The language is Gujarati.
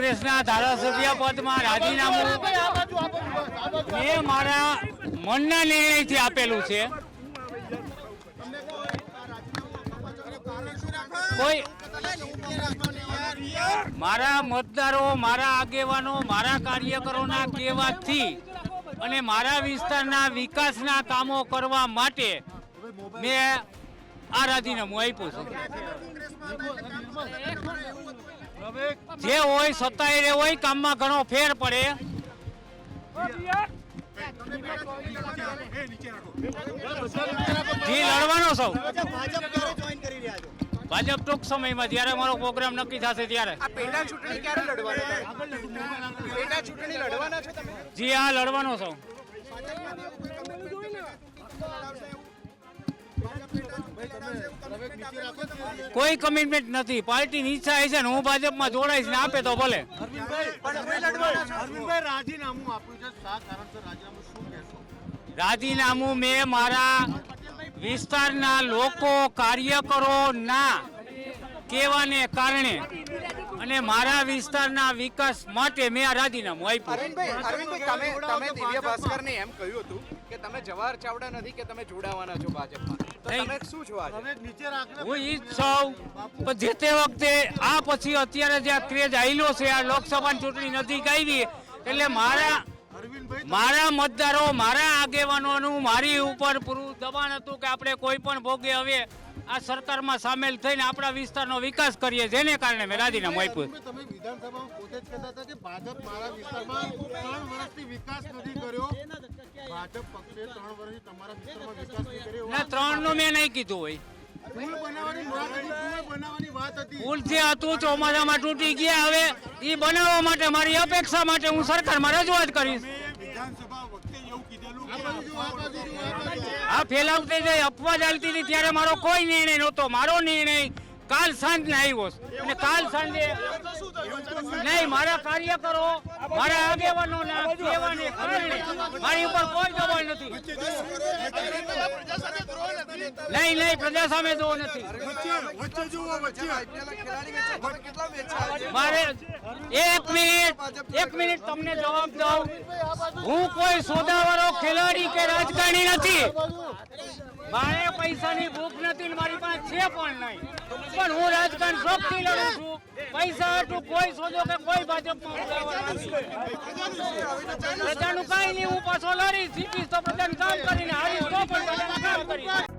કોંગ્રેસના ધારાસભ્ય પદમાં રાજીનામું મેં મારા મનના નિર્ણયથી આપેલું છે. કોઈ મારા મતદારો, મારા આગેવાનો, મારા કાર્યકરોના કહેવાથી અને મારા વિસ્તારના વિકાસના કામો કરવા માટે મેં આ રાજીનામું આપ્યું છે. જે હોય સત્તાએ રે હોય, કામમાં ઘણો ફેર પડે. જી લડવાનો સૌ ભાજપ ટૂંક સમયમાં જ્યારે મારો પ્રોગ્રામ નક્કી થશે ત્યારે. જી હા લડવાનો સૌ. કોઈ કમિટમેન્ટ નથી. પાર્ટીની ઈચ્છા છે ને હું ભાજપમાં જોડાઈશ ને આપે તો ભલે. રાજીનામું મેં મારા વિસ્તારના લોકો, કાર્યકરોના કહેવાને કારણે અને મારા વિસ્તારના વિકાસ માટે મેં આ રાજીનામું આપ્યું. તમે દિવ્ય ભાસ્કરને એમ કહ્યું હતું કે તમે જવાહર ચાવડા નથી કે તમે જોડાવાના છો ભાજપમાં, તો તમે શું છો આજે? હું ઈ જ છું. પણ જે તે વખતે આ પછી અત્યારે જે આ ક્રેઝ આવેલો છે, આ લોકસભાની ચૂંટણી નજીક આવી એટલે મારા મતદારો, મારા આગેવાનોનું મારી ઉપર પૂરું દબાણ હતું કે આપણે કોઈ પણ ભોગે હવે આ સરકારમાં સામેલ થઈને આપણા વિસ્તારનો વિકાસ કરીએ, જેને કારણે મેં રાજીનામું આપ્યું. તમે વિધાનસભામાં પોતે જ કહેતા હતા કે ભાજપ મારા વિસ્તારમાં 3 વર્ષથી વિકાસ નથી કર્યો. ભાજપ પક્ષે 3 વર્ષથી તમારા વિસ્તારમાં વિકાસ નથી કર્યો. ના, 3 નું મેં નહીં કીધું હોય. પુલ બનાવવાની વાત હતી. પુલ જે હતું ચોમાસામાં તૂટી ગયા. હવે એ બનાવવા માટે મારી અપેક્ષા માટે હું સરકારમાં રજૂઆત કરીશ. વિધાનસભા વખતે એવું કીધેલું આ ફેલાવતી જઈ અફવા ચાલતી હતી ત્યારે મારો કોઈ નિર્ણય નહોતો. મારો નિર્ણય કાલ સાંજને આવ્યો અને કાલ સાંજે નહીં, મારા કાર્યકરો, મારા આગેવાનોના કહેવાને કારણે મારી ઉપર કોઈ દબાણ નથી. નહીં, પ્રજા સામે જોવો નથી. મારે એક મિનિટ તમને જવાબ દઉં. હું કોઈ સોદાવાળો ખેલાડી કે રાજકારણી નથી. મારે પૈસાની ભૂખ નથી, મારી પાસે છે પણ નહીં. પણ હું રાજકારણ શોખથી લડું છું. પૈસા હતું કોઈ સોદો કે કોઈ ભાજપમાં પ્રજાનું કાંઈ નહીં. હું પાછો લડીશ, જીતીશ તો પ્રજાનું કામ કરીને, હારીશ તો પણ પ્રજાનું કામ કરીશ.